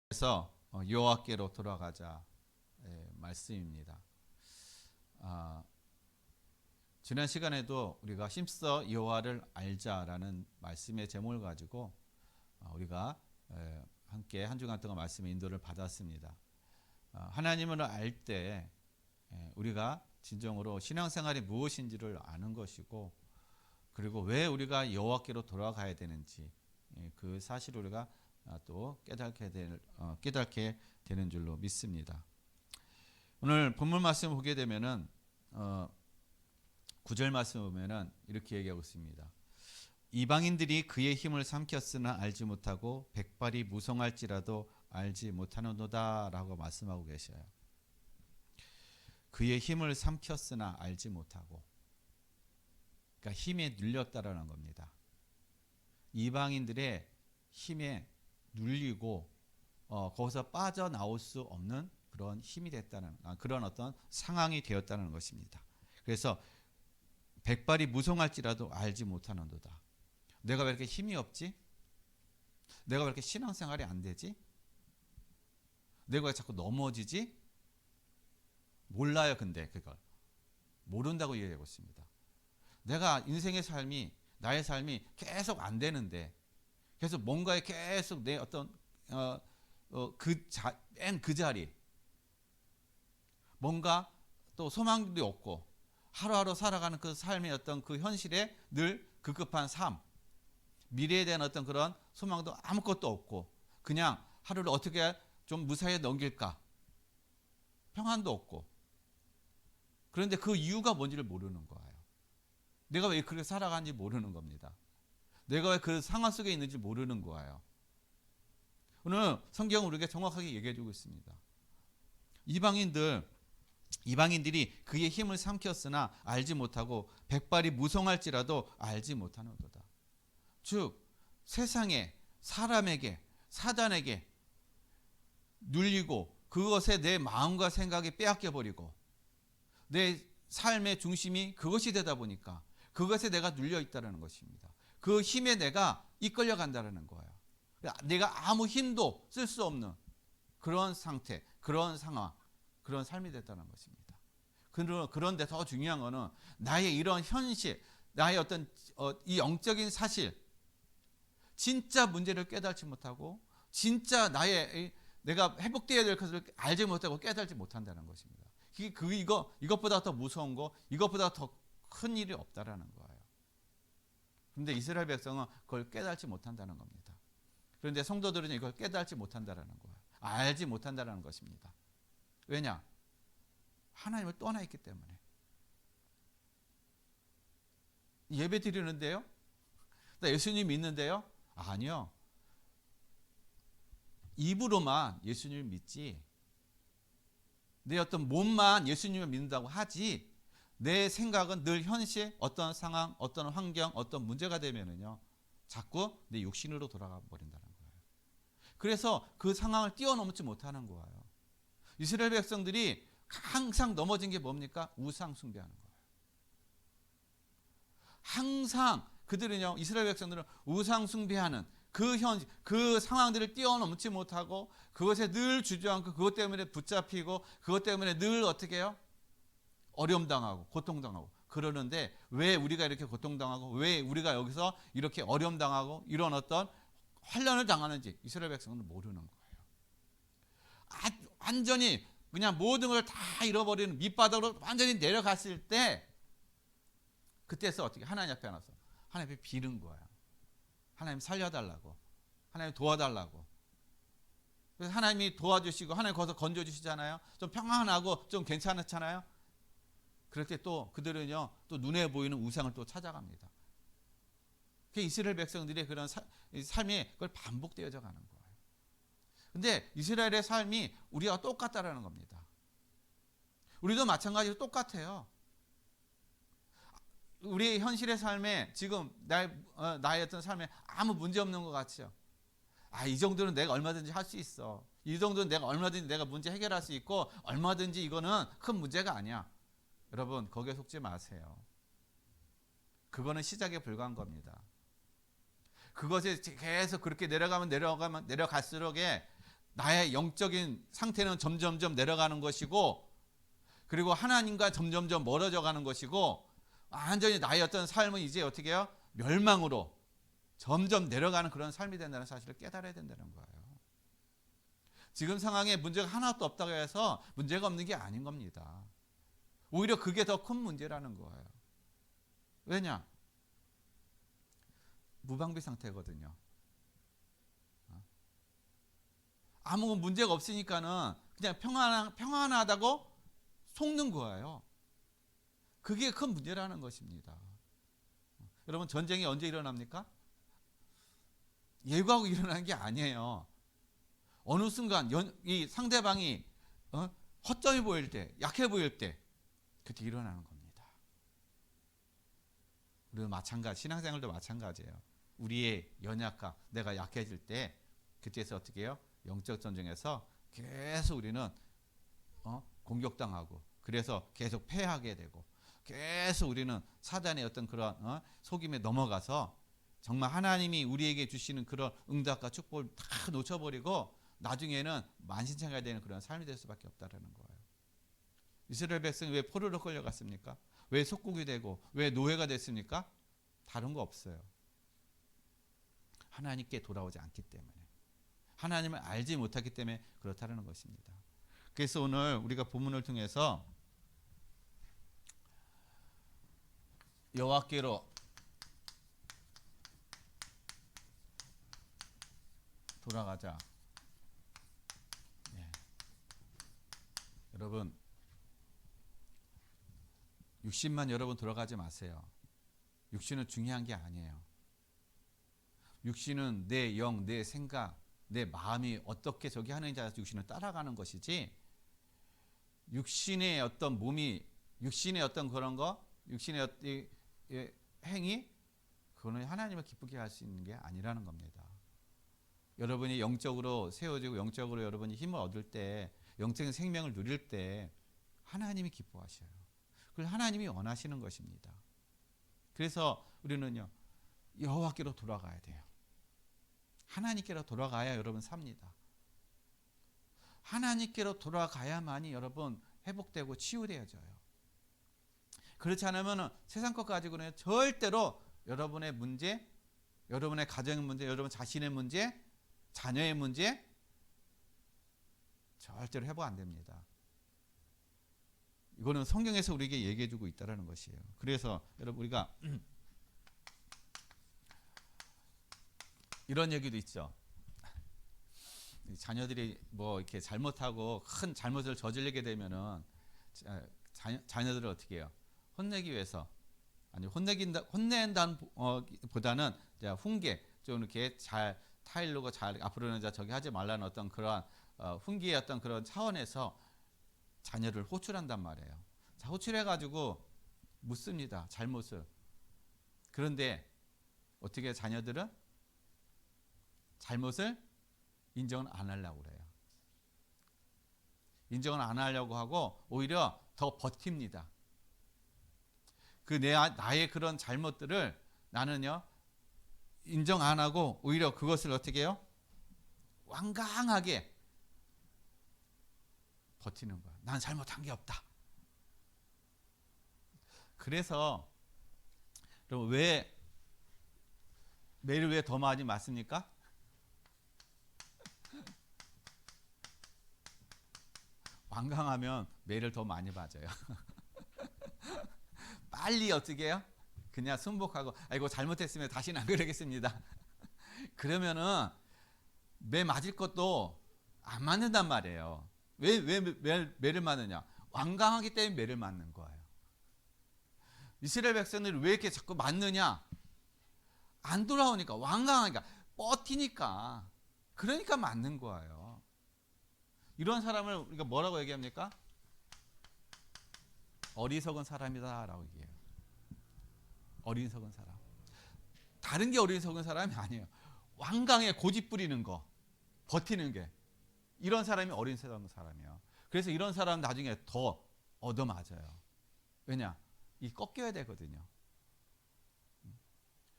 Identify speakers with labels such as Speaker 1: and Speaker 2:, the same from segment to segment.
Speaker 1: 그래서 여호와께로 돌아가자 말씀입니다. 지난 시간에도 우리가 힘써 여호와를 알자라는 말씀의 제목을 가지고 우리가 함께 한 주간 동안 말씀의 인도를 받았습니다. 하나님을 알 때 우리가 진정으로 신앙생활이 무엇인지를 아는 것이고, 그리고 왜 우리가 여호와께로 돌아가야 되는지 그 사실을 우리가 또 깨닫게 되는 줄로 믿습니다. 오늘 본문 말씀 보게 되면은 9절 말씀 보면은 이렇게 얘기하고 있습니다. 이방인들이 그의 힘을 삼켰으나 알지 못하고 백발이 무성할지라도 알지 못하는도다라고 말씀하고 계셔요. 그의 힘을 삼켰으나 알지 못하고, 그러니까 힘에 눌렸다라는 겁니다. 이방인들의 힘에 눌리고 거기서 빠져나올 수 없는 그런 힘이 됐다는, 그런 어떤 상황이 되었다는 것입니다. 그래서 백발이 무성할지라도 알지 못하는도다. 내가 왜 이렇게 힘이 없지? 내가 왜 이렇게 신앙생활이 안 되지? 내가 왜 자꾸 넘어지지? 몰라요. 근데 그걸 모른다고 얘기하고 있습니다. 내가 인생의 삶이, 나의 삶이 계속 안 되는데, 계속 뭔가에 계속 내 어떤 맨 그 자리, 뭔가 또 소망도 없고 하루하루 살아가는 그 삶의 어떤 그 현실에 늘 급급한 삶, 미래에 대한 어떤 그런 소망도 아무것도 없고, 그냥 하루를 어떻게 좀 무사히 넘길까, 평안도 없고. 그런데 그 이유가 뭔지를 모르는 거예요. 내가 왜 그렇게 살아가는지 모르는 겁니다. 내가 왜 그 상황 속에 있는지 모르는 거예요. 오늘 성경은 우리에게 정확하게 얘기해 주고 있습니다. 이방인들이 그의 힘을 삼켰으나 알지 못하고 백발이 무성할지라도 알지 못하는도다. 즉 세상에, 사람에게, 사단에게 눌리고 그것에 내 마음과 생각이 빼앗겨 버리고 내 삶의 중심이 그것이 되다 보니까 그것에 내가 눌려 있다는 것입니다. 그 힘에 내가 이끌려 간다는 거예요. 내가 아무 힘도 쓸 수 없는 그런 상태, 그런 상황, 그런 삶이 됐다는 것입니다. 그런데 더 중요한 것은 나의 이런 현실, 나의 어떤 이 영적인 사실, 진짜 문제를 깨닫지 못하고, 진짜 내가 회복되어야 될 것을 알지 못하고 깨닫지 못한다는 것입니다. 이것보다 더 무서운 거, 이것보다 더 큰 일이 없다라는 거예요. 그런데 이스라엘 백성은 그걸 깨닫지 못한다는 겁니다. 그런데 성도들은 이걸 깨닫지 못한다는 거예요. 알지 못한다는 것입니다. 왜냐? 하나님을 떠나 있기 때문에. 예배 드리는데요? 나 예수님 믿는데요? 아니요. 입으로만 예수님을 믿지, 내 어떤 몸만 예수님을 믿는다고 하지, 내 생각은 늘 현실, 어떤 상황, 어떤 환경, 어떤 문제가 되면은요, 자꾸 내 육신으로 돌아가 버린다는 거예요. 그래서 그 상황을 뛰어넘지 못하는 거예요. 이스라엘 백성들이 항상 넘어진 게 뭡니까? 우상 숭배하는 거예요. 항상 그들은요, 이스라엘 백성들은 우상 숭배하는 그 상황들을 뛰어넘지 못하고 그것에 늘 주저앉고 그것 때문에 붙잡히고 그것 때문에 늘 어떻게 해요? 어려움 당하고 고통당하고 그러는데, 왜 우리가 이렇게 고통당하고 왜 우리가 여기서 이렇게 어려움 당하고 이런 어떤 환난을 당하는지 이스라엘 백성은 모르는 거예요. 완전히 그냥 모든 걸 다 잃어버리는 밑바닥으로 완전히 내려갔을 때, 그때서 어떻게 하나님 앞에 나서 하나님 앞에 비는 거예요. 하나님 살려달라고, 하나님 도와달라고. 그래서 하나님이 도와주시고 하나님 거기서 건져주시잖아요. 좀 평안하고 좀 괜찮잖아요. 그럴 때 또 그들은요, 또 눈에 보이는 우상을 또 찾아갑니다. 그 이스라엘 백성들의 그런 삶이 그걸 반복되어져 가는 거예요. 근데 이스라엘의 삶이 우리와 똑같다라는 겁니다. 우리도 마찬가지로 똑같아요. 우리 현실의 삶에 지금 나의 어떤 삶에 아무 문제 없는 것 같죠. 이 정도는 내가 얼마든지 할 수 있어. 이 정도는 내가 얼마든지 내가 문제 해결할 수 있고, 얼마든지 이거는 큰 문제가 아니야. 여러분, 거기에 속지 마세요. 그거는 시작에 불과한 겁니다. 그것에 계속 그렇게 내려갈수록 나의 영적인 상태는 점점점 내려가는 것이고, 그리고 하나님과 점점점 멀어져 가는 것이고, 완전히 나의 어떤 삶은 이제 어떻게 해요? 멸망으로 점점 내려가는 그런 삶이 된다는 사실을 깨달아야 된다는 거예요. 지금 상황에 문제가 하나도 없다고 해서 문제가 없는 게 아닌 겁니다. 오히려 그게 더 큰 문제라는 거예요. 왜냐? 무방비 상태거든요. 아무 문제가 없으니까는 그냥 평안하다고 속는 거예요. 그게 큰 문제라는 것입니다. 여러분, 전쟁이 언제 일어납니까? 예고하고 일어나는 게 아니에요. 어느 순간 이 상대방이 허점이 보일 때, 약해 보일 때, 그때 일어나는 겁니다. 우리도 마찬가지, 신앙생활도 마찬가지예요. 우리의 연약함, 내가 약해질 때, 그때서 어떻게 해요? 영적 전쟁에서 계속 우리는 공격당하고, 그래서 계속 패하게 되고, 계속 우리는 사단의 어떤 그런 속임에 넘어가서 정말 하나님이 우리에게 주시는 그런 응답과 축복을 다 놓쳐버리고 나중에는 만신창이가 되는 그런 삶이 될 수밖에 없다라는 거예요. 이스라엘 백성이 왜 포로로 끌려갔습니까? 왜 속국이 되고 왜 노예가 됐습니까? 다른 거 없어요. 하나님께 돌아오지 않기 때문에, 하나님을 알지 못하기 때문에 그렇다는 것입니다. 그래서 오늘 우리가 본문을 통해서 여호와께로 돌아가자. 여러분, 육신만 여러분 돌아가지 마세요. 육신은 중요한 게 아니에요. 육신은 내 영, 내 생각, 내 마음이 어떻게 저기 하는지 알아서 육신을 따라가는 것이지, 육신의 어떤 몸이, 육신의 어떤 그런 거, 육신의 행위, 그거는 하나님을 기쁘게 할 수 있는 게 아니라는 겁니다. 여러분이 영적으로 세워지고 영적으로 여러분이 힘을 얻을 때, 영적인 생명을 누릴 때 하나님이 기뻐하셔요. 그걸 하나님이 원하시는 것입니다. 그래서 우리는요, 여호와께로 돌아가야 돼요. 하나님께로 돌아가야 여러분 삽니다. 하나님께로 돌아가야만이 여러분 회복되고 치유되어져요. 그렇지 않으면 세상 것 가지고는 절대로 여러분의 문제, 여러분의 가정의 문제, 여러분 자신의 문제, 자녀의 문제 절대로 회복 안 됩니다. 이거는 성경에서 우리에게 얘기해 주고 있다는 것이에요. 그래서 여러분, 우리가 이런 얘기도 있죠. 자녀들이 뭐 이렇게 잘못하고 큰 잘못을 저지르게 되면은 자녀들을 어떻게 해요? 혼내기 위해서, 아니 혼낸다는 보다는 훈계, 좀 이렇게 잘 타일르고 잘 앞으로는 저기 하지 말라는 어떤 그런 훈계의 어떤 그런 차원에서 자녀를 호출한단 말이에요. 자, 호출해가지고 묻습니다. 잘못을. 그런데 어떻게 자녀들은 잘못을 인정을 안 하려고 그래요. 인정을 안 하려고 하고 오히려 더 버팁니다. 그 나의 그런 잘못들을 나는요, 인정 안 하고 오히려 그것을 어떻게 해요? 완강하게 버티는 거야. 난 잘못한 게 없다. 그래서 여러분, 왜 매를 왜 더 많이 맞습니까? 완강하면 매를 더 많이 맞아요. 빨리 어떻게 해요? 그냥 승복하고, 아이고 잘못했으면 다시는 안 그러겠습니다. 그러면은 매 맞을 것도 안 맞는단 말이에요. 왜 매를 맞느냐? 완강하기 때문에 매를 맞는 거예요. 이스라엘 백성들이 왜 이렇게 자꾸 맞느냐? 안 돌아오니까, 완강하니까, 버티니까, 그러니까 맞는 거예요. 이런 사람을 우리가 뭐라고 얘기합니까? 어리석은 사람이다라고 얘기해요. 어리석은 사람. 다른 게 어리석은 사람이 아니에요. 완강해 고집 부리는 거, 버티는 게, 이런 사람이 어리석은 사람이에요. 그래서 이런 사람은 나중에 더 얻어맞아요. 왜냐? 이 꺾여야 되거든요.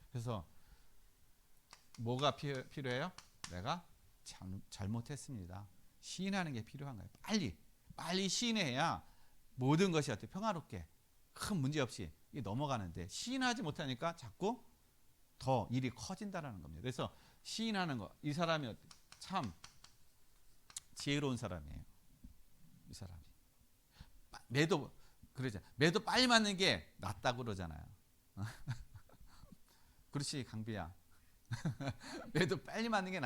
Speaker 1: 그래서 뭐가 필요해요? 내가 잘못했습니다. 시인하는 게 필요한 거예요. 빨리 시인해야 모든 것이 어떻게 평화롭게 큰 문제 없이 넘어가는데 시인하지 못하니까 자꾸 더 일이 커진다는 겁니다. 그래서 시인하는 거, 이 사람이 참 지혜로운 사람이에요. 이 사람이 매도 빨리 맞는 게 낫다고 그러잖아요. 그렇지 강비야. 매도 빨리 맞는 게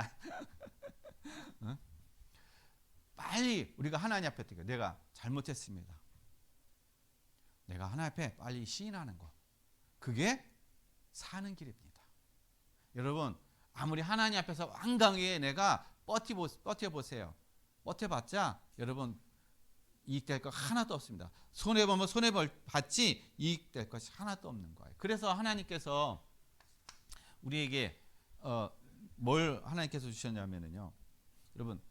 Speaker 1: 빨리 우리가 하나님 앞에 어떻게 내가 잘못했습니다. 내가 하나님 앞에 빨리 시인하는 거, 그게 사는 길입니다. 여러분 아무리 하나님 앞에서 완강하게 내가 버텨보세요. 버텨봤자 여러분 이익될 거 하나도 없습니다. 손해보면 손해봤지 이익될 것이 하나도 없는 거예요. 그래서 하나님께서 우리에게 뭘 하나님께서 주셨냐면요, 여러분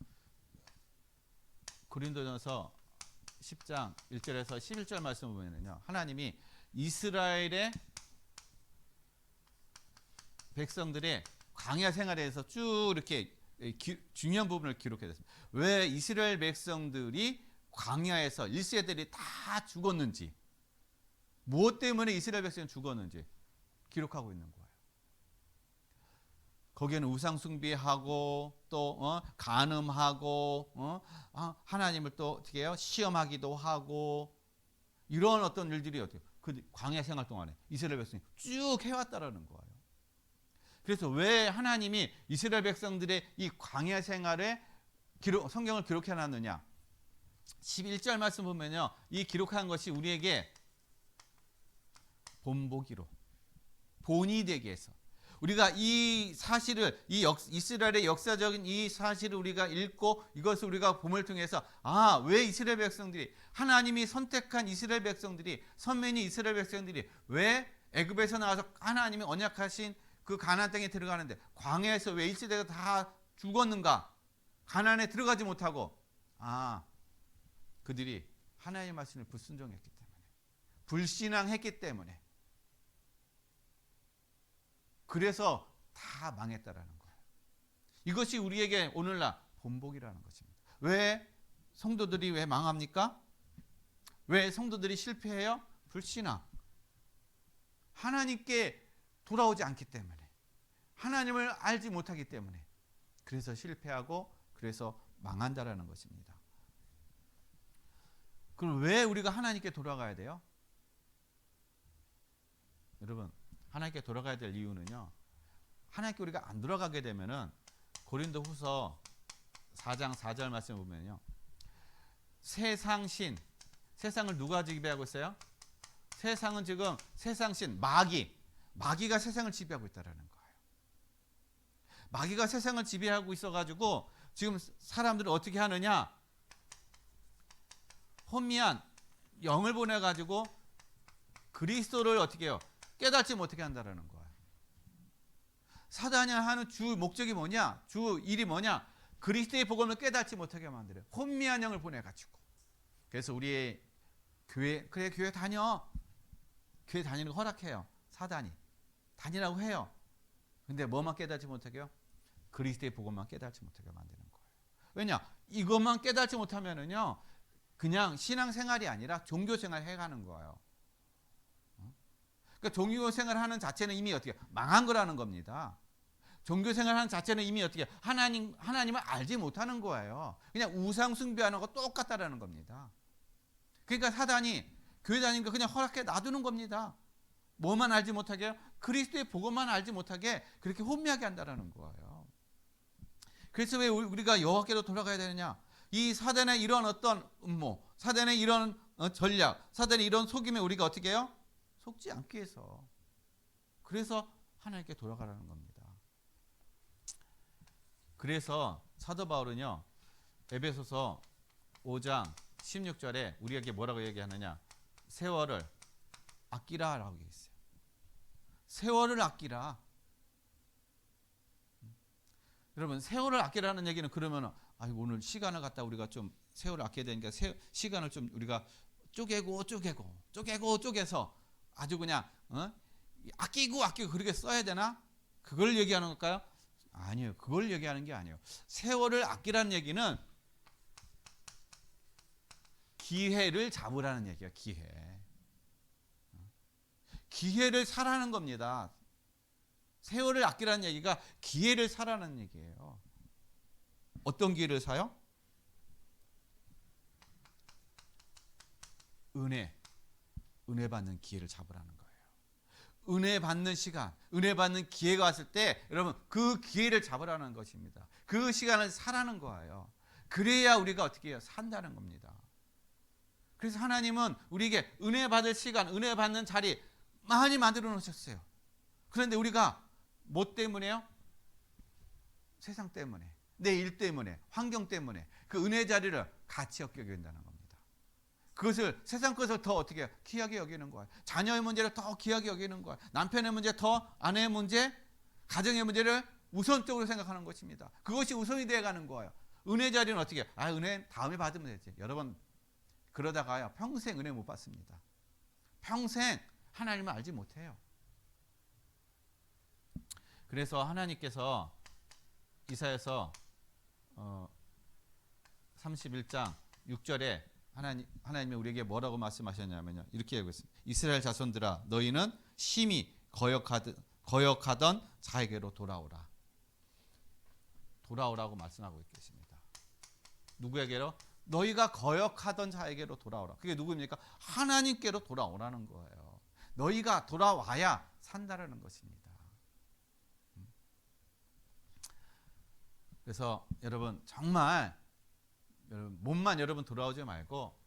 Speaker 1: 고린도전서 10장 1절에서 11절 말씀 보면요, 하나님이 이스라엘의 백성들의 광야 생활에 대해서 쭉 이렇게 중요한 부분을 기록해놨습니다. 왜 이스라엘 백성들이 광야에서 1세들이 다 죽었는지, 무엇 때문에 이스라엘 백성이 죽었는지 기록하고 있는 거예요. 거기에는 우상 숭배하고 또 간음하고 하나님을 또 어떻게 해요? 시험하기도 하고, 이런 어떤 일들이 어떻게 그 광야 생활 동안에 이스라엘 백성이 쭉 해왔다라는 거예요. 그래서 왜 하나님이 이스라엘 백성들의 이 광야 생활에 성경을 기록해 놨느냐? 11절 말씀 보면요, 이 기록한 것이 우리에게 본보기로, 본이 되게 해서, 우리가 이 사실을, 이스라엘의 역사적인 이 사실을 우리가 읽고 이것을 우리가 봄을 통해서 왜 이스라엘 백성들이, 하나님이 선택한 이스라엘 백성들이, 선민이 이스라엘 백성들이 왜 애굽에서 나와서 하나님이 언약하신 그 가나안 땅에 들어가는데 광야에서 왜 1세대가 다 죽었는가? 가나안에 들어가지 못하고, 그들이 하나님의 말씀을 불순종했기 때문에, 불신앙했기 때문에, 그래서 다 망했다라는 거예요. 이것이 우리에게 오늘날 본보기라는 것입니다. 왜 성도들이 왜 망합니까? 왜 성도들이 실패해요? 불신앙. 하나님께 돌아오지 않기 때문에, 하나님을 알지 못하기 때문에, 그래서 실패하고 그래서 망한다라는 것입니다. 그럼 왜 우리가 하나님께 돌아가야 돼요? 여러분 하나님께 돌아가야 될 이유는요, 하나님께 우리가 안 돌아가게 되면은 고린도 후서 4장 4절 말씀 보면요, 세상신, 세상을 누가 지배하고 있어요? 세상은 지금 세상신, 마귀가 세상을 지배하고 있다는 거예요. 마귀가 세상을 지배하고 있어가지고 지금 사람들을 어떻게 하느냐, 혼미한 영을 보내가지고 그리스도를 어떻게 해요? 깨닫지 못하게 한다는 거예요. 사단이 하는 주 목적이 뭐냐? 주 일이 뭐냐? 그리스도의 복음을 깨닫지 못하게 만들어요. 혼미한 영을 보내가지고. 그래서 우리의 교회 다녀. 교회 다니는 거 허락해요. 사단이. 다니라고 해요. 근데 뭐만 깨닫지 못하게요? 그리스도의 복음만 깨닫지 못하게 만드는 거예요. 왜냐? 이것만 깨닫지 못하면은요, 그냥 신앙생활이 아니라 종교생활 해가는 거예요. 그러니까 종교생활 하는 자체는 이미 어떻게 망한 거라는 겁니다. 종교생활 하는 자체는 이미 어떻게 하나님을 알지 못하는 거예요. 그냥 우상 숭배하는 거 똑같다라는 겁니다. 그러니까 사단이 교회 다니는 거 그냥 허락해 놔두는 겁니다. 뭐만 알지 못하게요? 그리스도의 복음만 알지 못하게 그렇게 혼미하게 한다라는 거예요. 그래서 왜 우리가 여호와께로 돌아가야 되느냐? 이 사단의 이런 어떤 음모, 사단의 이런 전략, 사단의 이런 속임에 우리가 어떻게 해요? 속지 않기 위해서. 그래서 하나님께 돌아가라는 겁니다. 그래서 사도 바울은요, 에베소서 5장 16절에 우리에게 뭐라고 얘기하느냐? 세월을 아끼라라고 얘기했어요. 세월을 아끼라. 여러분, 세월을 아끼라는 얘기는 그러면 오늘 시간을 갖다 우리가 좀 세월을 아껴야 되니까 시간을 좀 우리가 쪼개서 아주 그냥 아끼고 그렇게 써야 되나? 그걸 얘기하는 걸까요? 아니에요. 그걸 얘기하는 게 아니에요. 세월을 아끼라는 얘기는 기회를 잡으라는 얘기야. 기회를 사라는 겁니다. 세월을 아끼라는 얘기가 기회를 사라는 얘기예요. 어떤 기회를 사요? 은혜 받는 기회를 잡으라는 거예요. 은혜 받는 시간, 은혜 받는 기회가 왔을 때 여러분 그 기회를 잡으라는 것입니다. 그 시간을 사라는 거예요. 그래야 우리가 어떻게 해요? 산다는 겁니다. 그래서 하나님은 우리에게 은혜 받을 시간, 은혜 받는 자리 많이 만들어 놓으셨어요. 그런데 우리가 뭐 때문에요? 세상 때문에, 내 일 때문에, 환경 때문에 그 은혜 자리를 가치 없게 여긴다는 겁니다. 그것을 세상 것을 더 어떻게 귀하게 여기는 거예요. 자녀의 문제를 더 귀하게 여기는 거예요. 남편의 문제, 더 아내의 문제, 가정의 문제를 우선적으로 생각하는 것입니다. 그것이 우선이 되어가는 거예요. 은혜 자리는 어떻게? 은혜 다음에 받으면 되지. 여러분 그러다가요 평생 은혜 못 받습니다. 평생 하나님을 알지 못해요. 그래서 하나님께서 이사야서 31장 6절에 하나님이 우리에게 뭐라고 말씀하셨냐면요. 이렇게 얘기하고 있습니다. 이스라엘 자손들아 너희는 심히 거역하던 자에게로 돌아오라. 돌아오라고 말씀하고 계십니다. 누구에게로? 너희가 거역하던 자에게로 돌아오라. 그게 누구입니까? 하나님께로 돌아오라는 거예요. 너희가 돌아와야 산다라는 것입니다. 그래서 여러분 정말 몸만 여러분 돌아오지 말고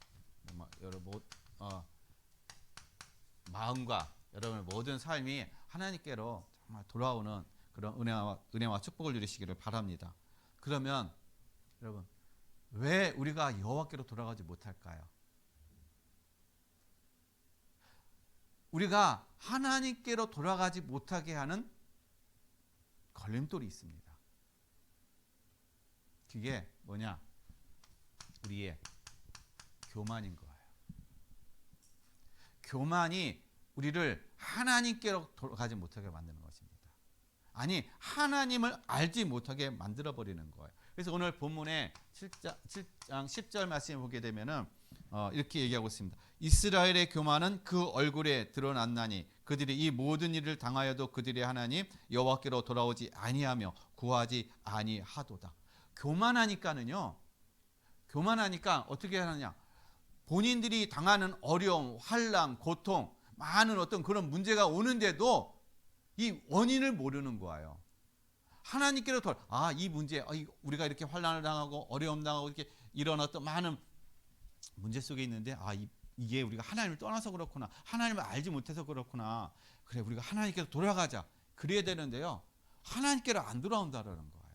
Speaker 1: 마음과 여러분의 모든 삶이 하나님께로 정말 돌아오는 그런 은혜와 축복을 누리시기를 바랍니다. 그러면 여러분 왜 우리가 여호와께로 돌아가지 못할까요? 우리가 하나님께로 돌아가지 못하게 하는 걸림돌이 있습니다. 그게 뭐냐? 우리의 교만인 거예요. 교만이 우리를 하나님께로 돌아가지 못하게 만드는 것입니다. 아니 하나님을 알지 못하게 만들어버리는 거예요. 그래서 오늘 본문에 7장 10절 말씀을 보게 되면은 이렇게 얘기하고 있습니다. 이스라엘의 교만은 그 얼굴에 드러났나니 그들이 이 모든 일을 당하여도 그들의 하나님 여호와께로 돌아오지 아니하며 구하지 아니하도다. 교만하니까 어떻게 하느냐? 본인들이 당하는 어려움, 환난, 고통, 많은 어떤 그런 문제가 오는데도 이 원인을 모르는 거예요. 하나님께로 이 문제, 우리가 이렇게 환난을 당하고 어려움 당하고 이렇게 이런 어떤 많은 문제 속에 있는데 이게 우리가 하나님을 떠나서 그렇구나. 하나님을 알지 못해서 그렇구나. 그래 우리가 하나님께로 돌아가자. 그래야 되는데요. 하나님께로 안 돌아온다라는 거예요.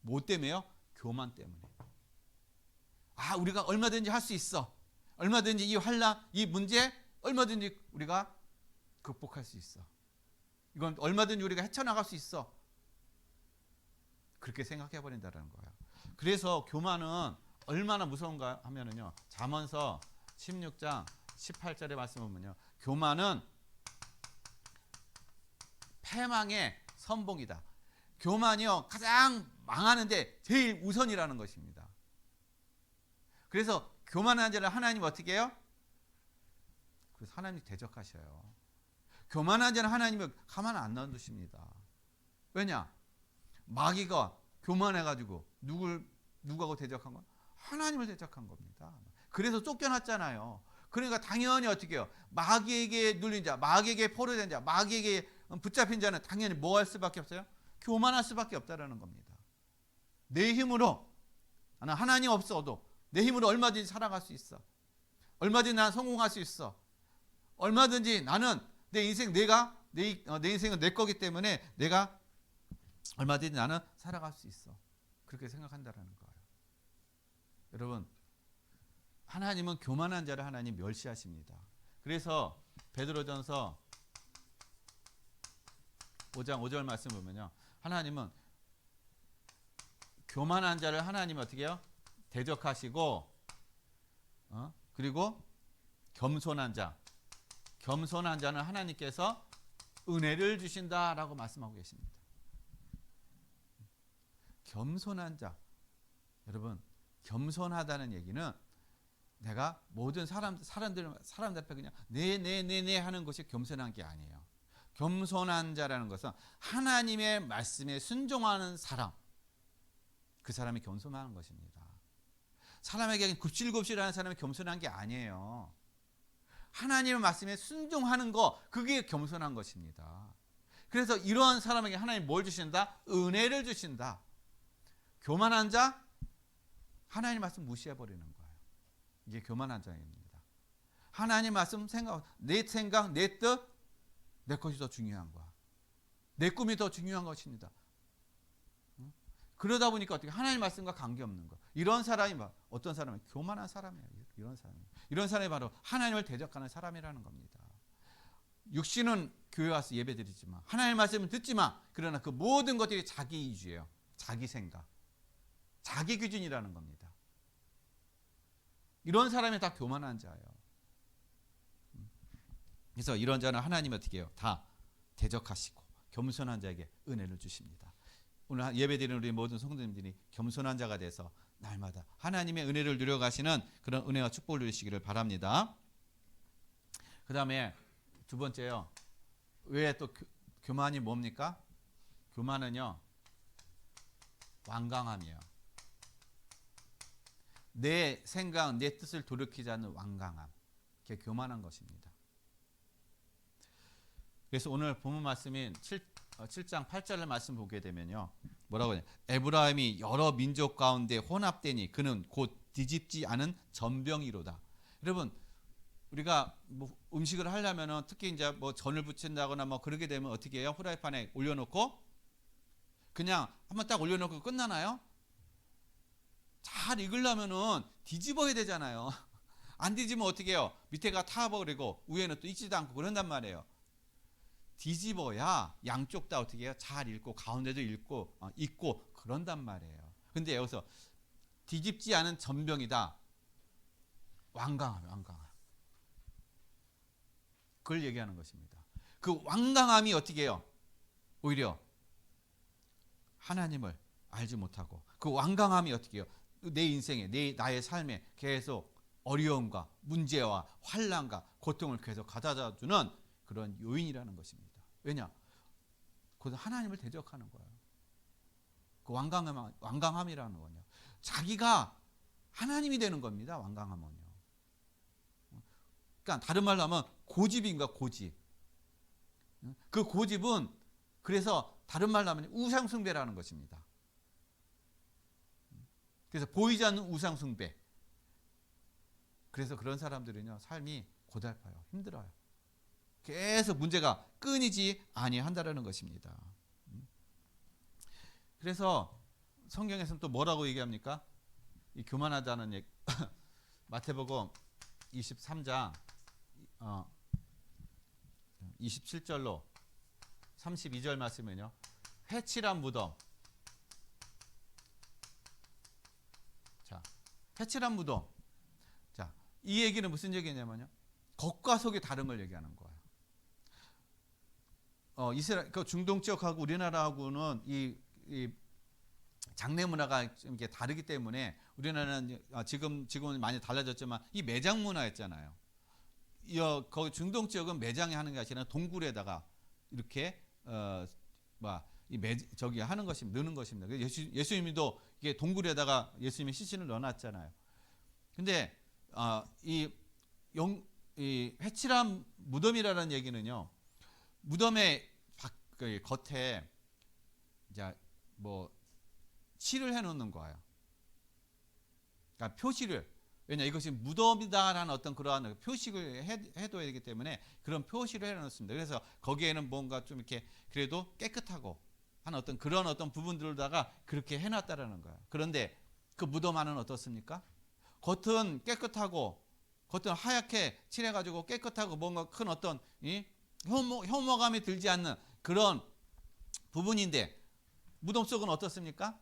Speaker 1: 뭐 때문에요? 교만 때문에. 우리가 얼마든지 할 수 있어. 얼마든지 이 환난, 이 문제 얼마든지 우리가 극복할 수 있어. 이건 얼마든지 우리가 헤쳐나갈 수 있어. 그렇게 생각해 버린다는 거예요. 그래서 교만은 얼마나 무서운가 하면은요. 잠언서 16장 18절의 말씀을 보면요. 교만은 패망의 선봉이다. 교만이요. 가장 망하는데 제일 우선이라는 것입니다. 그래서 교만한 자를 하나님 어떻게 해요? 그래서 하나님이 대적하셔요. 교만한 자는 하나님이 가만 안 놔두십니다. 왜냐? 마귀가 교만해가지고 누구하고 대적한 건? 하나님을 대적한 겁니다. 그래서 쫓겨났잖아요. 그러니까 당연히 어떻게 해요? 마귀에게 눌린 자, 마귀에게 포로된 자, 마귀에게 붙잡힌 자는 당연히 뭐 할 수밖에 없어요? 교만할 수밖에 없다라는 겁니다. 내 힘으로 나는 하나님 없어도 내 힘으로 얼마든지 살아갈 수 있어. 얼마든지 나는 성공할 수 있어. 얼마든지 나는 내 인생 내 인생은 내 거기 때문에 내가 얼마든지 나는 살아갈 수 있어. 그렇게 생각한다라는 거예요. 여러분 하나님은 교만한 자를 하나님 멸시하십니다. 그래서 베드로전서 5장 5절 말씀 보면요. 하나님은 교만한 자를 하나님이 어떻게 해요? 대적하시고 그리고 겸손한 자는 하나님께서 은혜를 주신다라고 말씀하고 계십니다. 겸손한 자. 여러분, 겸손하다는 얘기는 내가 모든 사람들 앞에 그냥 네 하는 것이 겸손한 게 아니에요. 겸손한 자라는 것은 하나님의 말씀에 순종하는 사람, 그 사람이 겸손한 것입니다. 사람에게 굽실굽실하는 사람이 겸손한 게 아니에요. 하나님의 말씀에 순종하는 거, 그게 겸손한 것입니다. 그래서 이런 사람에게 하나님 뭘 주신다? 은혜를 주신다. 교만한 자, 하나님 말씀 무시해버리는 거예요. 이게 교만한 자입니다. 하나님 말씀 내 생각, 내 뜻, 내 것이 더 중요한 거야. 내 꿈이 더 중요한 것입니다. 그러다 보니까 어떻게 하나님 말씀과 관계없는 거야. 이런 사람이 어떤 사람이 교만한 사람이에요. 이런 사람이 바로 하나님을 대적하는 사람이라는 겁니다. 육신은 교회 와서 예배드리지만 하나님 말씀은 듣지만 그러나 그 모든 것들이 자기 이주예요. 자기 생각, 자기 기준이라는 겁니다. 이런 사람이 다 교만한 자예요. 그래서 이런 자는 하나님이 어떻게 해요? 다 대적하시고 겸손한 자에게 은혜를 주십니다. 오늘 예배드리는 우리 모든 성도님들이 겸손한 자가 돼서 날마다 하나님의 은혜를 누려가시는 그런 은혜와 축복을 누리시기를 바랍니다. 그 다음에 두 번째요. 왜 또 교만이 뭡니까? 교만은요, 완강함이에요. 내 생각, 내 뜻을 돌이키지 않는 완강함. 그게 교만한 것입니다. 그래서 오늘 본문 말씀인 7장 8절의 말씀 보게 되면요. 뭐라고 해요? 에브라임이 여러 민족 가운데 혼합되니 그는 곧 뒤집지 않은 전병이로다. 여러분, 우리가 뭐 음식을 하려면은 특히 이제 뭐 전을 부친다거나 뭐 그러게 되면 어떻게 해요? 후라이팬에 올려놓고 그냥 한번 딱 올려놓고 끝나나요? 잘 익으려면은 뒤집어야 되잖아요. 안 뒤집으면 어떻게 해요? 밑에가 타버리고 위에는 또 익지도 않고 그런단 말이에요. 뒤집어야 양쪽 다 어떻게 해요? 잘 익고 가운데도 익고 그런단 말이에요. 근데 여기서 뒤집지 않은 전병이다. 완강함. 그걸 얘기하는 것입니다. 그 완강함이 어떻게 해요? 오히려 하나님을 알지 못하고 그 완강함이 어떻게 해요? 내 인생에, 나의 삶에 계속 어려움과 문제와 환난과 고통을 계속 가져다주는 그런 요인이라는 것입니다. 왜냐? 그것은 하나님을 대적하는 거예요. 그 완강함이라는 거냐? 자기가 하나님이 되는 겁니다. 완강함은요. 그러니까 다른 말로 하면 고집인가 고집. 그 고집은 그래서 다른 말로 하면 우상숭배라는 것입니다. 그래서 보이지 않는 우상숭배. 그래서 그런 사람들은요, 삶이 고달파요. 힘들어요. 계속 문제가 끊이지 아니한다라는 것입니다. 그래서 성경에서는 또 뭐라고 얘기합니까? 이 교만하다는 얘기. 마태복음 23장 27절로 32절 말씀은요. 회칠한 무덤. 자, 회칠한 무덤. 자, 이 얘기는 무슨 얘기냐면요. 겉과 속이 다른 걸 얘기하는 거예요. 이스라엘, 그 중동 지역하고 우리나라하고는 이 장례 문화가 좀 이렇게 다르기 때문에 우리나라는 지금은 많이 달라졌지만 이 매장 문화였잖아요. 거기 중동 지역은 매장에 하는 게 아니라 동굴에다가 이렇게 저기 하는 것입니다. 넣는 것입니다. 예수님도 이게 동굴에다가 예수님이 시신을 넣어놨잖아요. 근데 이 회칠한 무덤이라는 얘기는요. 무덤의 겉에 이제 뭐 칠을 해놓는 거예요. 그러니까 표시를, 왜냐 이것이 무덤이다라는 어떤 그러한 표식을 해둬야 되기 때문에 그런 표시를 해놓습니다. 그래서 거기에는 뭔가 좀 이렇게 그래도 깨끗하고 한 그런 부분들다가 그렇게 해놨다라는 거예요. 그런데 그 무덤 안은 어떻습니까? 겉은 깨끗하고 겉은 하얗게 칠해가지고 깨끗하고 뭔가 큰 어떤 혐오감이 들지 않는 그런 부분인데 무덤 속은 어떻습니까?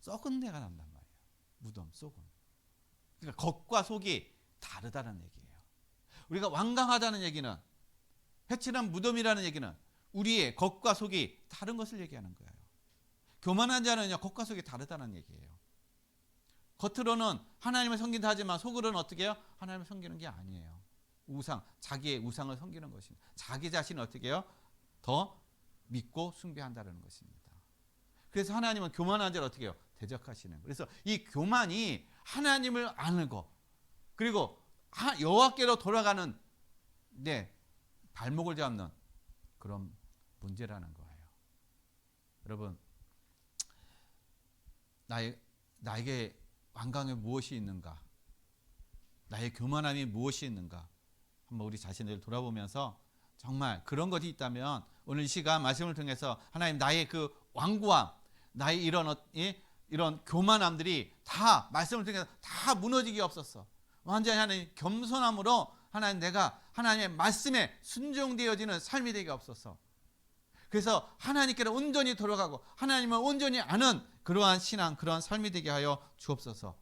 Speaker 1: 썩은 내가 난단 말이에요. 무덤 속은. 그러니까 겉과 속이 다르다는 얘기예요. 우리가 완강하다는 얘기는, 회칠한 무덤이라는 얘기는 우리의 겉과 속이 다른 것을 얘기하는 거예요. 교만한 자는요, 겉과 속이 다르다는 얘기예요. 겉으로는 하나님을 섬긴다 하지만 속으로는 어떻게 해요? 하나님을 섬기는 게 아니에요. 자기의 우상을 섬기는 것입니다. 자기 자신을 어떻게 해요? 더 믿고 숭배한다는 것입니다. 그래서 하나님은 교만한 자를 어떻게 해요? 대적하시는 거예요. 그래서 이 교만이 하나님을 알고 그리고 여호와께로 돌아가는 발목을 잡는 그런 문제라는 거예요. 여러분, 나에게 완강에 무엇이 있는가? 나의 교만함이 무엇이 있는가? 한번 우리 자신을 돌아보면서 정말 그런 것이 있다면 오늘 이 시간 말씀을 통해서 하나님, 나의 그 완고함, 나의 이런 교만함들이 다 말씀을 통해서 다 무너지게 없었어. 완전히 하나님 겸손함으로 하나님, 내가 하나님의 말씀에 순종되어지는 삶이 되게 없었어. 그래서 하나님께로 온전히 돌아가고 하나님을 온전히 아는 그러한 신앙, 그러한 삶이 되게 하여 주옵소서.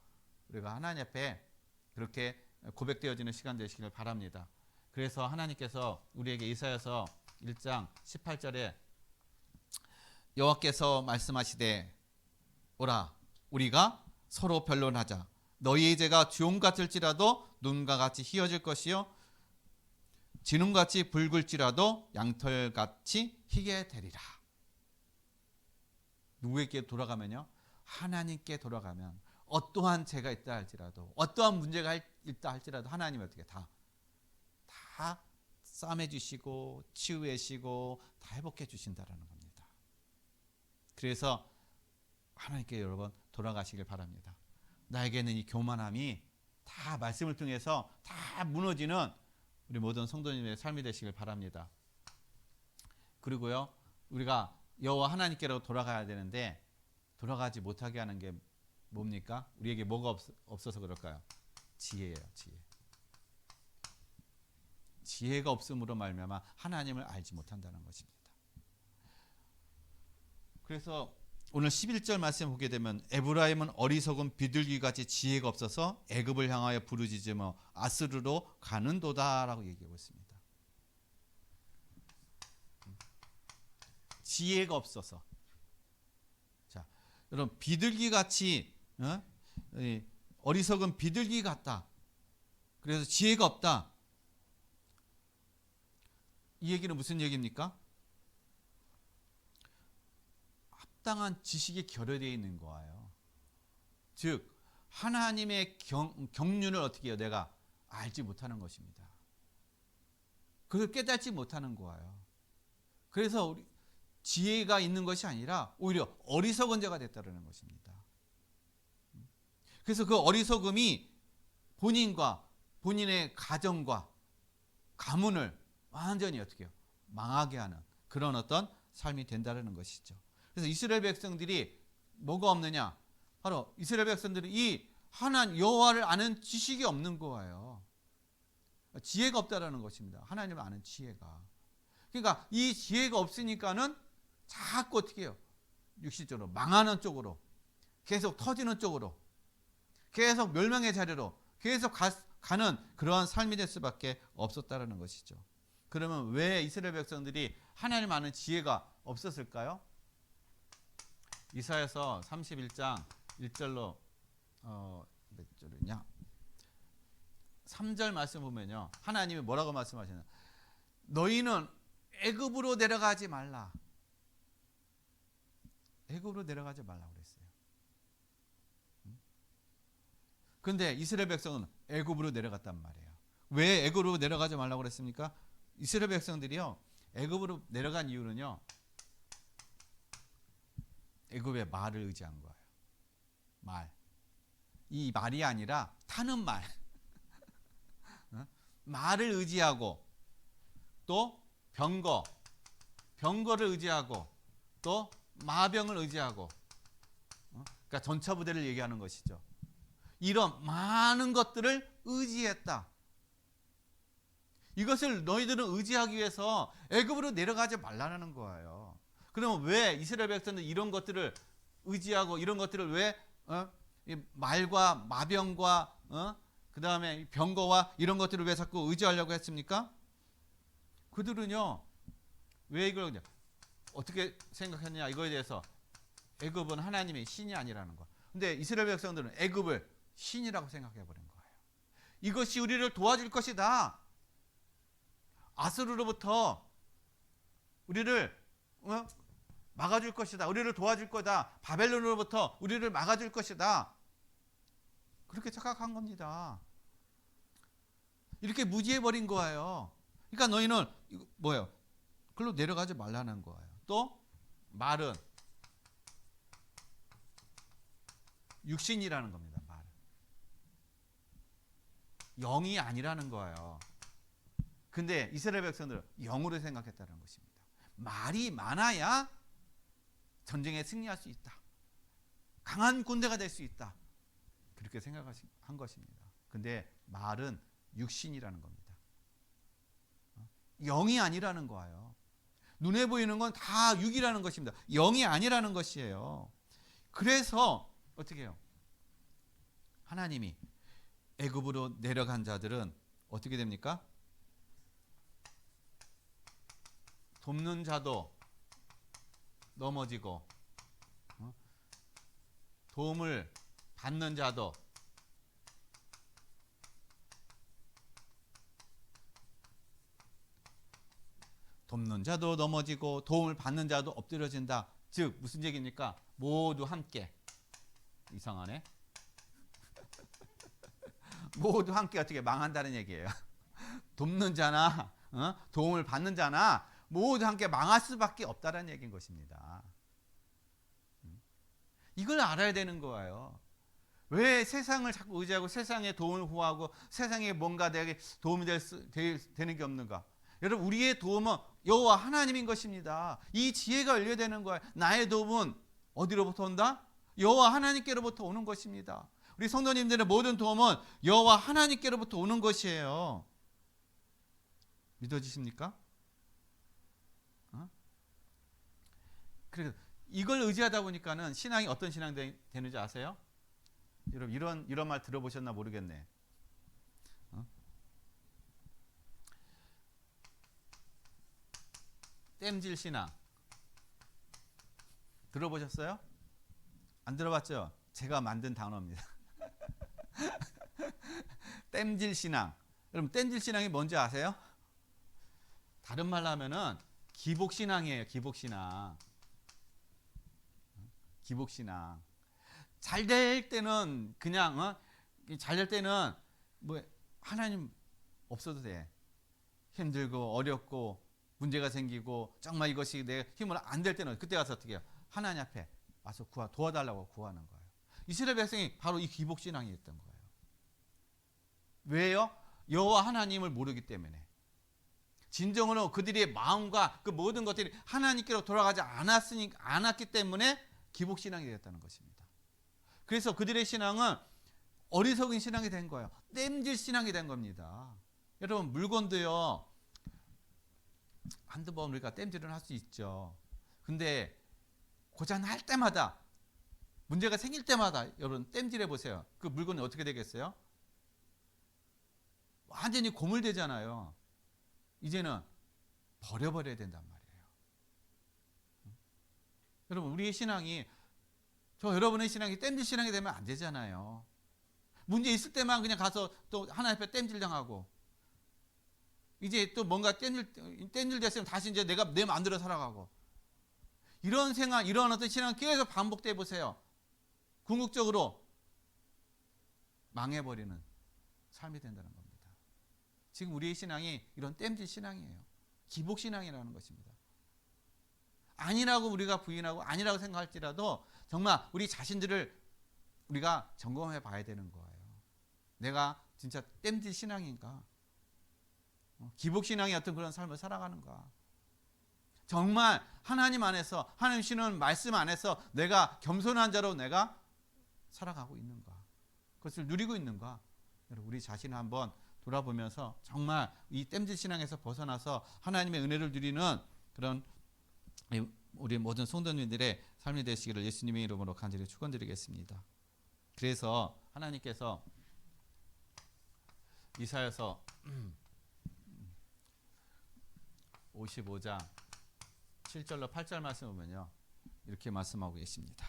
Speaker 1: 우리가 하나님 앞에 그렇게 고백되어지는 시간 되시기를 바랍니다. 그래서 하나님께서 우리에게 이사야서 1장 18절에 여호와께서 말씀하시되, 오라, 우리가 서로 변론하자. 너희의 죄가 주홍 같을지라도 눈과 같이 희어질 것이요 진홍같이 붉을지라도 양털같이 희게 되리라. 누구에게 돌아가면요? 하나님께 돌아가면 어떠한 죄가 있다 할지라도, 어떠한 문제가 있다 할지라도 하나님이 어떻게 다 싸매 주시고 치유해 주시고 다 회복해 주신다라는 겁니다. 그래서 하나님께 여러분 돌아가시길 바랍니다. 나에게는 이 교만함이 다 말씀을 통해서 다 무너지는 우리 모든 성도님의 삶이 되시길 바랍니다. 그리고요, 우리가 여호와 하나님께로 돌아가야 되는데 돌아가지 못하게 하는 게 뭡니까? 우리에게 뭐가 없어서 그럴까요? 지혜예요, 지혜. 지혜가 없음으로 말미암아 하나님을 알지 못한다는 것입니다. 그래서 오늘 11절 말씀 보게 되면, 에브라임은 어리석은 비둘기같이 지혜가 없어서 애굽을 향하여 부르짖으며 아스르로 가는도다라고 얘기하고 있습니다. 지혜가 없어서. 자, 여러분, 비둘기같이 어리석은 비둘기 같다. 그래서 지혜가 없다. 이 얘기는 무슨 얘기입니까? 합당한 지식이 결여되어 있는 거예요. 즉 하나님의 경륜을 어떻게 해요? 내가 알지 못하는 것입니다. 그걸 깨닫지 못하는 거예요. 그래서 우리 지혜가 있는 것이 아니라 오히려 어리석은 자가 됐다는 것입니다. 그래서 그 어리석음이 본인과 본인의 가정과 가문을 완전히 어떻게 해요? 망하게 하는 그런 어떤 삶이 된다는 것이죠. 그래서 이스라엘 백성들이 뭐가 없느냐? 바로 이스라엘 백성들이 이 하나님 여호와를 아는 지식이 없는 거예요. 지혜가 없다라는 것입니다. 하나님을 아는 지혜가. 그러니까 이 지혜가 없으니까는 자꾸 어떻게 해요? 육신적으로 망하는 쪽으로, 계속 터지는 쪽으로, 계속 멸망의 자리로 계속 가는 그러한 삶이 될 수밖에 없었다라는 것이죠. 그러면 왜 이스라엘 백성들이 하나님 아는 지혜가 없었을까요? 이사야서 31장 1절로 몇 절이냐? 3절 말씀 보면요, 하나님이 뭐라고 말씀하시나? 너희는 애굽으로 내려가지 말라. 애굽으로 내려가지 말라고 그랬어요. 그런데 이스라엘 백성은 애굽으로 내려갔단 말이에요. 왜 애굽으로 내려가지 말라고 그랬습니까? 이스라엘 백성들이요, 애굽으로 내려간 이유는요, 애굽의 말을 의지한 거예요. 말. 이 말이 아니라 타는 말. 말을 의지하고 또 병거를 의지하고 또 마병을 의지하고, 그러니까 전차 부대를 얘기하는 것이죠. 이런 많은 것들을 의지했다. 이것을 너희들은 의지하기 위해서 애굽으로 내려가지 말라는 거예요. 그러면 왜 이스라엘 백성들은 이런 것들을 의지하고 이런 것들을 왜 말과 마병과 그 다음에 병거와 이런 것들을 왜 자꾸 의지하려고 했습니까? 그들은요, 왜 이걸 어떻게 생각했냐 이거에 대해서 애굽은 하나님의 신이 아니라는 거. 근데 이스라엘 백성들은 애굽을 신이라고 생각해 버린 거예요. 이것이 우리를 도와줄 것이다. 아수르로부터 우리를 막아줄 것이다. 우리를 도와줄 거다. 바벨론으로부터 우리를 막아줄 것이다. 그렇게 착각한 겁니다. 이렇게 무지해버린 거예요. 그러니까 너희는 뭐예요? 글로 내려가지 말라는 거예요. 또 말은 육신이라는 겁니다. 말은 영이 아니라는 거예요. 근데 이스라엘 백성들은 영으로 생각했다는 것입니다. 말이 많아야 전쟁에 승리할 수 있다. 강한 군대가 될 수 있다. 그렇게 생각한 것입니다. 근데 말은 육신이라는 겁니다. 영이 아니라는 거예요. 눈에 보이는 건 다 육이라는 것입니다. 영이 아니라는 것이에요. 그래서 어떻게 해요? 하나님이 애굽으로 내려간 자들은 어떻게 됩니까? 돕는 자도 넘어지고 도움을 받는 자도 넘어지고 도움을 받는 자도 엎드려진다. 즉 무슨 얘기입니까? 모두 함께. 이상하네. 모두 함께 어떻게 망한다는 얘기예요. 돕는 자나 도움을 받는 자나 모두 함께 망할 수밖에 없다는 얘기인 것입니다. 이걸 알아야 되는 거예요. 왜 세상을 자꾸 의지하고 세상에 도움을 구하고 세상에 뭔가 내게 도움이 되는 게 없는가? 여러분, 우리의 도움은 여호와 하나님인 것입니다. 이 지혜가 열려야 되는 거예요. 나의 도움은 어디로부터 온다? 여호와 하나님께로부터 오는 것입니다. 우리 성도님들의 모든 도움은 여호와 하나님께로부터 오는 것이에요. 믿어지십니까? 그래서 이걸 의지하다 보니까는 신앙이 어떤 신앙이 되는지 아세요? 여러분 이런 말 들어보셨나 모르겠네. 땜질 신앙 들어보셨어요? 안 들어봤죠? 제가 만든 단어입니다. 땜질 신앙. 여러분 땜질 신앙이 뭔지 아세요? 다른 말로 하면은 기복 신앙이에요. 기복 신앙. 기복 신앙. 잘 될 때는 그냥 잘 될 때는 뭐 하나님 없어도 돼. 힘들고 어렵고 문제가 생기고 정말 이것이 내 힘으로 안 될 때는 그때 가서 어떻게 해요? 하나님 앞에 와서 도와달라고 구하는 거예요. 이스라엘 백성이 바로 이 기복 신앙이었던 거예요. 왜요? 여호와 하나님을 모르기 때문에. 진정으로 그들의 마음과 그 모든 것들이 하나님께로 돌아가지 않았기 때문에 기복 신앙이 되었다는 것입니다. 그래서 그들의 신앙은 어리석은 신앙이 된 거예요. 땜질 신앙이 된 겁니다. 여러분 물건도요. 한두 번 우리가 땜질은 할 수 있죠. 근데 고장날 때마다 문제가 생길 때마다 여러분 땜질해 보세요. 그 물건이 어떻게 되겠어요? 완전히 고물되잖아요. 이제는 버려버려야 된단 말이에요. 여러분 우리의 신앙이 여러분의 신앙이 땜질 신앙이 되면 안 되잖아요. 문제 있을 때만 그냥 가서 또 하나님 앞에 땜질 당하고 이제 또 뭔가 땜질 됐으면 다시 이제 내가 내 마음대로 살아가고 이런 생각, 이런 어떤 신앙 계속 반복돼 보세요. 궁극적으로 망해버리는 삶이 된다는 겁니다. 지금 우리의 신앙이 이런 땜질 신앙이에요. 기복 신앙이라는 것입니다. 아니라고 우리가 부인하고 아니라고 생각할지라도 정말 우리 자신들을 우리가 점검해 봐야 되는 거예요. 내가 진짜 땜질 신앙인가? 기복 신앙의 어떤 그런 삶을 살아가는가? 정말 하나님 안에서 하나님 주시는 말씀 안에서 내가 겸손한 자로 내가 살아가고 있는가? 그것을 누리고 있는가? 우리 자신을 한번 돌아보면서 정말 이 땜질 신앙에서 벗어나서 하나님의 은혜를 누리는 그런 우리 모든 성도님들의 삶이 되시기를 예수님의 이름으로 간절히 축원드리겠습니다. 그래서 하나님께서 이사야서 55장 7절로 8절 말씀 보면요. 이렇게 말씀하고 계십니다.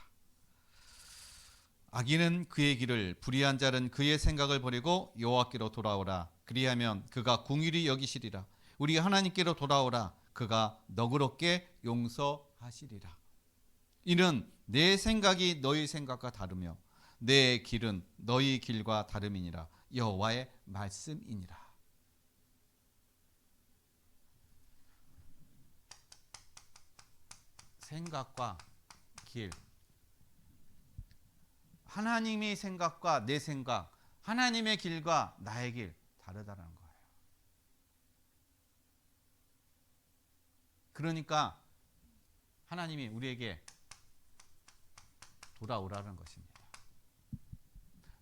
Speaker 1: 악인은 그의 길을, 불의한 자는 그의 생각을 버리고 여호와께로 돌아오라. 그리하면 그가 궁휼히 여기시리라. 우리 하나님께로 돌아오라. 그가 너그럽게 용서하시리라. 이는 내 생각이 너희 생각과 다르며 내 길은 너희 길과 다름이니라. 여호와의 말씀이니라. 생각과 길, 하나님의 생각과 내 생각, 하나님의 길과 나의 길 다르다는 거예요. 그러니까 하나님이 우리에게 돌아오라는 것입니다.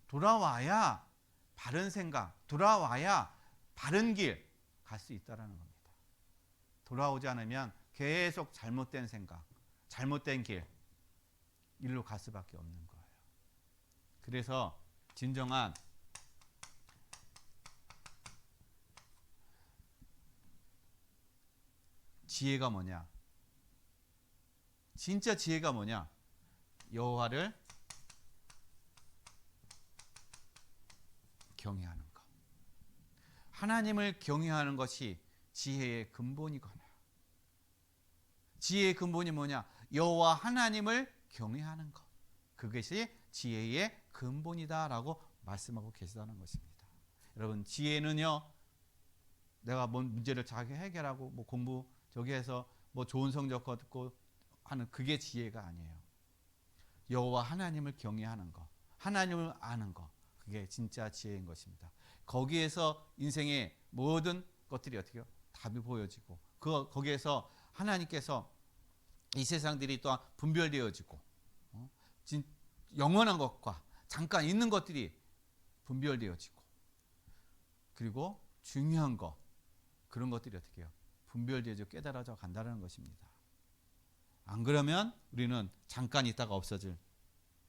Speaker 1: 돌아와야 바른 생각, 돌아와야 바른 길 갈 수 있다는 겁니다. 돌아오지 않으면 계속 잘못된 생각, 잘못된 일로 갈 수밖에 없는 거예요. 그래서 진정한 지혜가 뭐냐? 진짜 지혜가 뭐냐? 여호와를 경외하는 것. 하나님을 경외하는 것이 지혜의 근본이거나. 지혜의 근본이 뭐냐? 여호와 하나님을 경외하는 것. 그것이 지혜의 근본이다라고 말씀하고 계시다는 것입니다. 여러분, 지혜는요, 내가 뭔 문제를 잘 해결하고 뭐 공부 저기 해서 뭐 좋은 성적 얻고 하는 그게 지혜가 아니에요. 여호와 하나님을 경외하는 것, 하나님을 아는 것, 그게 진짜 지혜인 것입니다. 거기에서 인생의 모든 것들이 어떻게 해요? 답이 보여지고 거기에서 하나님께서 이 세상들이 또한 분별되어지고 영원한 것과 잠깐 있는 것들이 분별되어지고 그리고 중요한 것 그런 것들이 어떻게 해요? 분별되어져 깨달아져 간다는 것입니다. 안 그러면 우리는 잠깐 있다가 없어질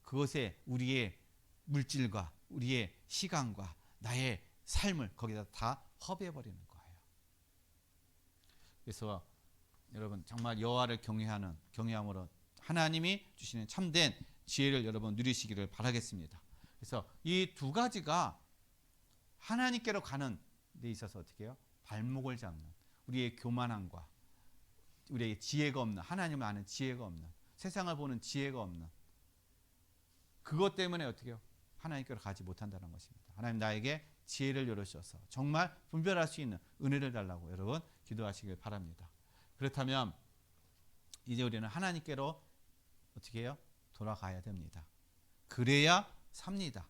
Speaker 1: 그것에 우리의 물질과 우리의 시간과 나의 삶을 거기다 다 허비해버리는 거예요. 그래서 여러분 정말 여호와를 경외함으로 하나님이 주시는 참된 지혜를 여러분 누리시기를 바라겠습니다. 그래서 이 두 가지가 하나님께로 가는 데 있어서 어떻게 해요? 발목을 잡는 우리의 교만함과 우리의 지혜가 없는 하나님을 아는 지혜가 없는 세상을 보는 지혜가 없는 그것 때문에 어떻게 해요? 하나님께로 가지 못한다는 것입니다. 하나님 나에게 지혜를 열어주셔서 정말 분별할 수 있는 은혜를 달라고 여러분 기도하시길 바랍니다. 그렇다면 이제 우리는 하나님께로 어떻게 해요? 돌아가야 됩니다. 그래야 삽니다.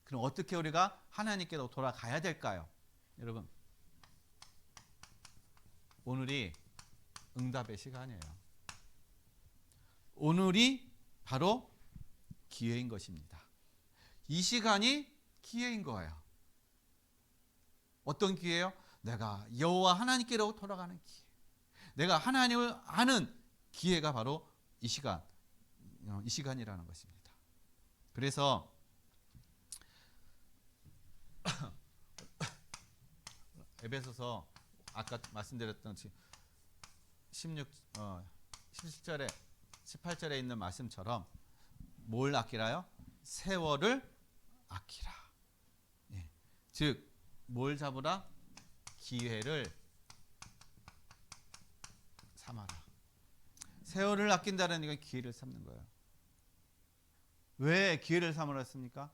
Speaker 1: 그럼 어떻게 우리가 하나님께로 돌아가야 될까요? 여러분 오늘이 응답의 시간이에요. 오늘이 바로 기회인 것입니다. 이 시간이 기회인 거예요. 어떤 기회예요? 내가 여호와 하나님께로 돌아가는 기회. 내가 하나님을 아는 기회가 바로 이 시간이라는 것입니다. 그래서 에베소서 아까 말씀드렸던 17절에 18절에 있는 말씀처럼 뭘 아끼라요? 세월을 아끼라. 예. 즉 뭘 잡으라? 기회를 삼아라. 세월을 아낀다는 건 기회를 삼는 거예요. 왜 기회를 삼으라 했습니까?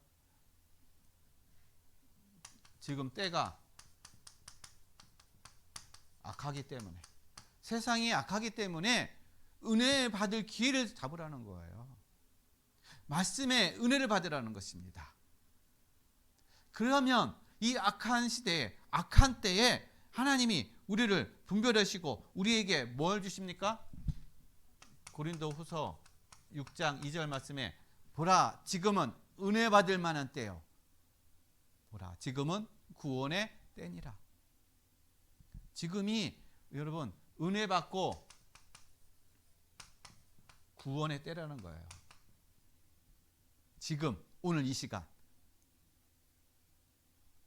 Speaker 1: 지금 때가 악하기 때문에 세상이 악하기 때문에 은혜 받을 기회를 잡으라는 거예요. 말씀의 은혜를 받으라는 것입니다. 그러면 이 악한 시대에 악한 때에 하나님이 우리를 분별하시고 우리에게 뭘 주십니까? 고린도후서 6장 2절 말씀에 보라 지금은 은혜 받을 만한 때요. 보라 지금은 구원의 때니라. 지금이 여러분 은혜 받고 구원의 때라는 거예요. 지금 오늘 이 시간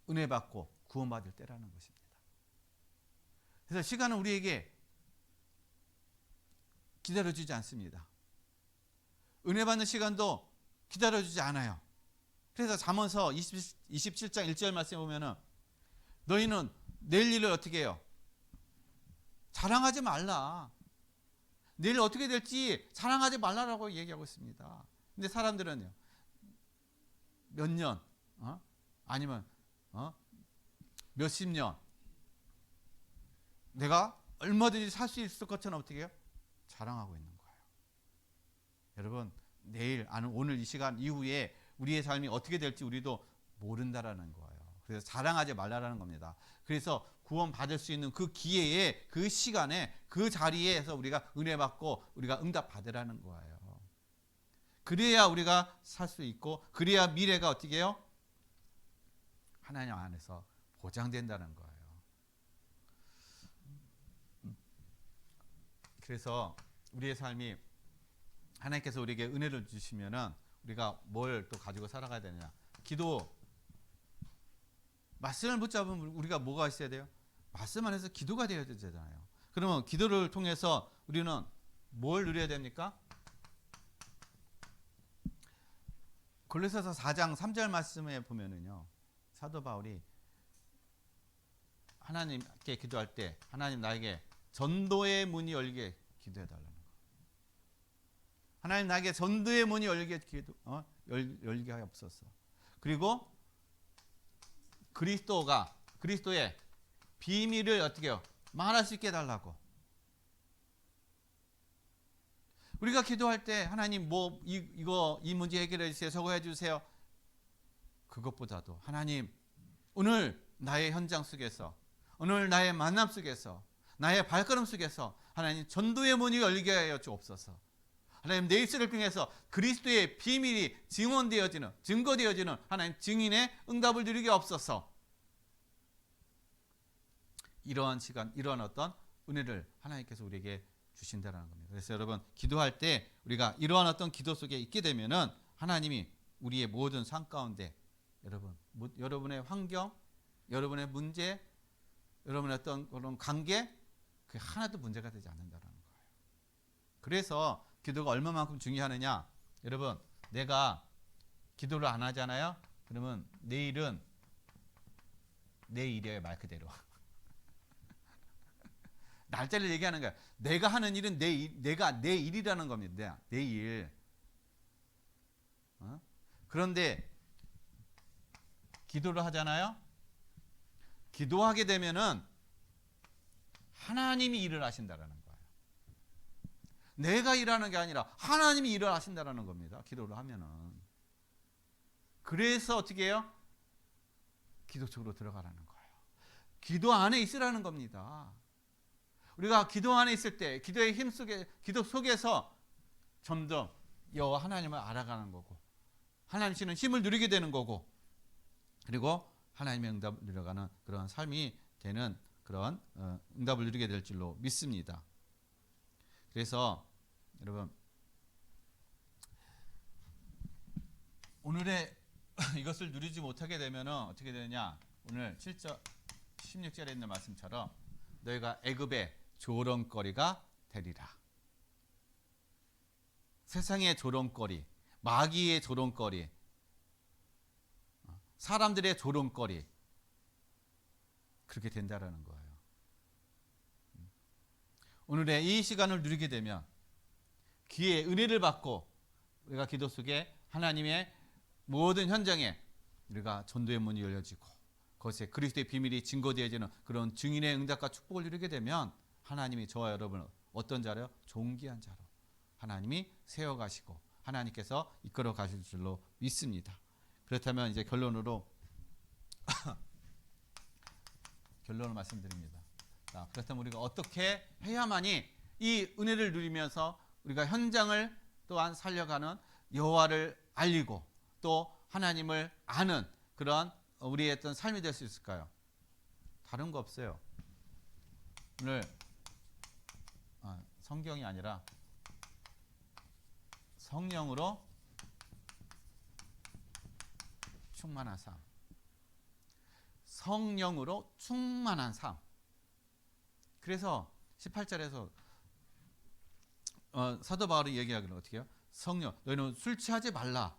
Speaker 1: 은혜 받고 구원받을 때라는 것입니다. 그래서 시간은 우리에게 기다려주지 않습니다. 은혜 받는 시간도 기다려주지 않아요. 그래서 잠언서 27장 1절 말씀에 보면은 너희는 내일 일을 어떻게 해요? 자랑하지 말라. 내일 어떻게 될지 자랑하지 말라라고 얘기하고 있습니다. 근데 사람들은요, 몇 년, 아니면 몇십 년, 내가 얼마든지 살 수 있을 것처럼 어떻게 해요? 자랑하고 있는 거예요. 여러분, 내일, 오늘 이 시간 이후에 우리의 삶이 어떻게 될지 우리도 모른다라는 거예요. 그래서 자랑하지 말라라는 겁니다. 그래서 구원 받을 수 있는 그 기회에, 그 시간에, 그 자리에서 우리가 은혜 받고 우리가 응답 받으라는 거예요. 그래야 우리가 살 수 있고, 그래야 미래가 어떻게 해요? 하나님 안에서 보장된다는 거예요. 그래서 우리의 삶이 하나님께서 우리에게 은혜를 주시면은 우리가 뭘 또 가지고 살아가야 되느냐? 기도. 말씀을 붙잡으면 우리가 뭐가 있어야 돼요? 말씀 안에서 기도가 되어야 되잖아요. 그러면 기도를 통해서 우리는 뭘 누려야 됩니까? 골로새서 4장 3절 말씀에 보면은요, 사도 바울이 하나님께 기도할 때 하나님 나에게 전도의 문이 열게 기도해달라는 거. 하나님 나에게 전도의 문이 열게 열게 하옵소서. 그리고 그리스도의 비밀을 어떻게 해요? 말할 수 있게 해달라고. 우리가 기도할 때 하나님 이 문제 해결해 주세요. 저거 해 주세요. 그것보다도 하나님 오늘 나의 현장 속에서, 오늘 나의 만남 속에서, 나의 발걸음 속에서 하나님 전도의 문이 열리게 하여 주옵소서. 하나님 내 입술을 통해서 그리스도의 비밀이 증거되어지는 하나님 증인의 응답을 누리게 없어서. 이러한 시간, 이러한 어떤 은혜를 하나님께서 우리에게 주신다는 겁니다. 그래서 여러분, 기도할 때 우리가 이러한 어떤 기도 속에 있게 되면은 하나님이 우리의 모든 삶 가운데 여러분의 환경, 여러분의 문제, 여러분의 어떤 그런 관계, 그게 하나도 문제가 되지 않는다는 거예요. 그래서 기도가 얼마만큼 중요하느냐? 여러분, 내가 기도를 안 하잖아요. 그러면 내일은 내일이에요, 말 그대로. 날짜를 얘기하는 거야. 내가 하는 일은 내가 내 일이라는 겁니다. 내일. 그런데 기도를 하잖아요. 기도하게 되면은 하나님이 일을 하신다라는 거예요. 내가 일하는 게 아니라 하나님이 일을 하신다라는 겁니다. 기도를 하면은. 그래서 어떻게 해요? 기도 속으로 들어가라는 거예요. 기도 안에 있으라는 겁니다. 우리가 기도 안에 있을 때, 기도의 힘 속에, 기도 속에서 점점 여호와 하나님을 알아가는 거고, 하나님 주시는 힘을 누리게 되는 거고, 그리고 하나님의 응답을 누려가는 그런 삶이 되는 그런 응답을 누리게 될 줄로 믿습니다. 그래서 여러분, 오늘의 이것을 누리지 못하게 되면 어떻게 되느냐? 오늘 7절 16절에 있는 말씀처럼 너희가 애굽의 조롱거리가 되리라. 세상의 조롱거리, 마귀의 조롱거리, 사람들의 조롱거리, 그렇게 된다라는 거예요. 오늘의 이 시간을 누리게 되면 기회의 은혜를 받고 우리가 기도 속에 하나님의 모든 현장에 우리가 전도의 문이 열려지고 그것에 그리스도의 비밀이 증거되어지는 그런 증인의 응답과 축복을 누리게 되면 하나님이 저와 여러분을 어떤 자로? 존귀한 자로 하나님이 세워가시고 하나님께서 이끌어 가실 줄로 믿습니다. 그렇다면 이제 결론을 말씀드립니다. 자, 그렇다면 우리가 어떻게 해야만이 이 은혜를 누리면서 우리가 현장을 또한 살려가는 여호와를 알리고 또 하나님을 아는 그런 우리의 어떤 삶이 될 수 있을까요? 다른 거 없어요. 오늘 성경이 아니라 성령으로 충만한 삶. 성령으로 충만한 삶. 그래서 18절에서 사도 바울이 얘기하기를 어떻게 해요? 성령, 너희는 술 취하지 말라.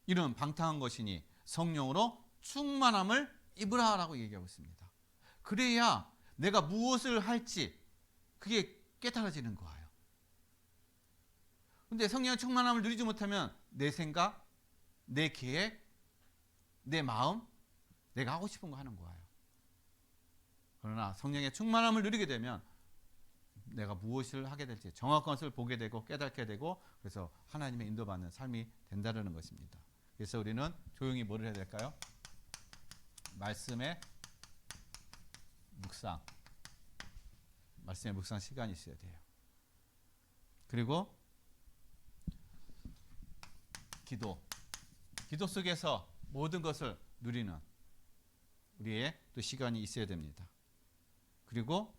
Speaker 1: 이런 방탕한 것이니 성령으로 충만함을 입으라라고 얘기하고 있습니다. 그래야 내가 무엇을 할지 그게 깨달아지는 거예요. 근데 성령의 충만함을 누리지 못하면 내 생각, 내 계획, 내 마음, 내가 하고 싶은 거 하는 거예요. 그러나 성령의 충만함을 누리게 되면 내가 무엇을 하게 될지 정확한 것을 보게 되고 깨닫게 되고, 그래서 하나님의 인도받는 삶이 된다는 것입니다. 그래서 우리는 조용히 뭐를 해야 될까요? 말씀의 묵상 시간이 있어야 돼요. 그리고 기도 속에서 모든 것을 누리는 우리의 또 시간이 있어야 됩니다. 그리고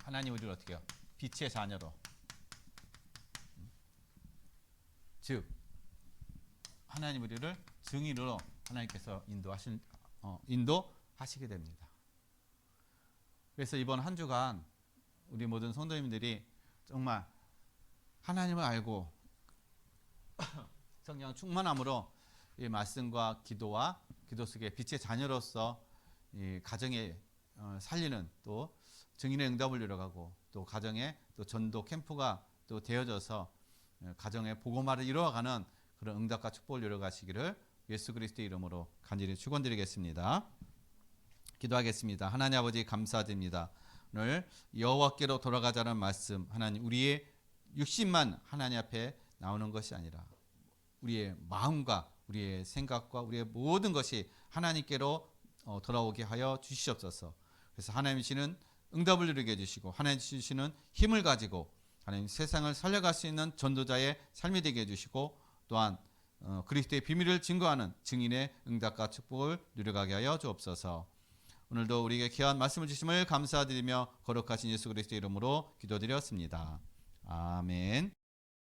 Speaker 1: 하나님 우리를 어떻게 해요? 빛의 자녀로, 즉 하나님 우리를 증인으로 하나님께서 인도하시게 됩니다. 그래서 이번 한 주간 우리 모든 성도님들이 정말 하나님을 알고 성령 충만함으로 이 말씀과 기도와 기도 속에 빛의 자녀로서 이 가정에 살리는 또 증인의 응답을 이뤄가고, 또 가정에 또 전도 캠프가 또 되어져서 가정의 복음화를 이루어가는 그런 응답과 축복을 이루어가시기를 예수 그리스도의 이름으로 간절히 축원드리겠습니다. 기도하겠습니다. 하나님 아버지 감사드립니다. 오늘 여호와께로 돌아가자는 말씀, 하나님 우리의 육신만 하나님 앞에 나오는 것이 아니라 우리의 마음과 우리의 생각과 우리의 모든 것이 하나님께로 돌아오게 하여 주시옵소서. 그래서 하나님 주시는 응답을 이루게 해주시고, 하나님 주시는 힘을 가지고 하나님 세상을 살려갈 수 있는 전도자의 삶이 되게 해주시고, 또한 그리스도의 비밀을 증거하는 증인의 응답과 축복을 누려가게 하여 주옵소서. 오늘도 우리에게 귀한 말씀을 주심을 감사드리며 거룩하신 예수 그리스도의 이름으로 기도드렸습니다. 아멘.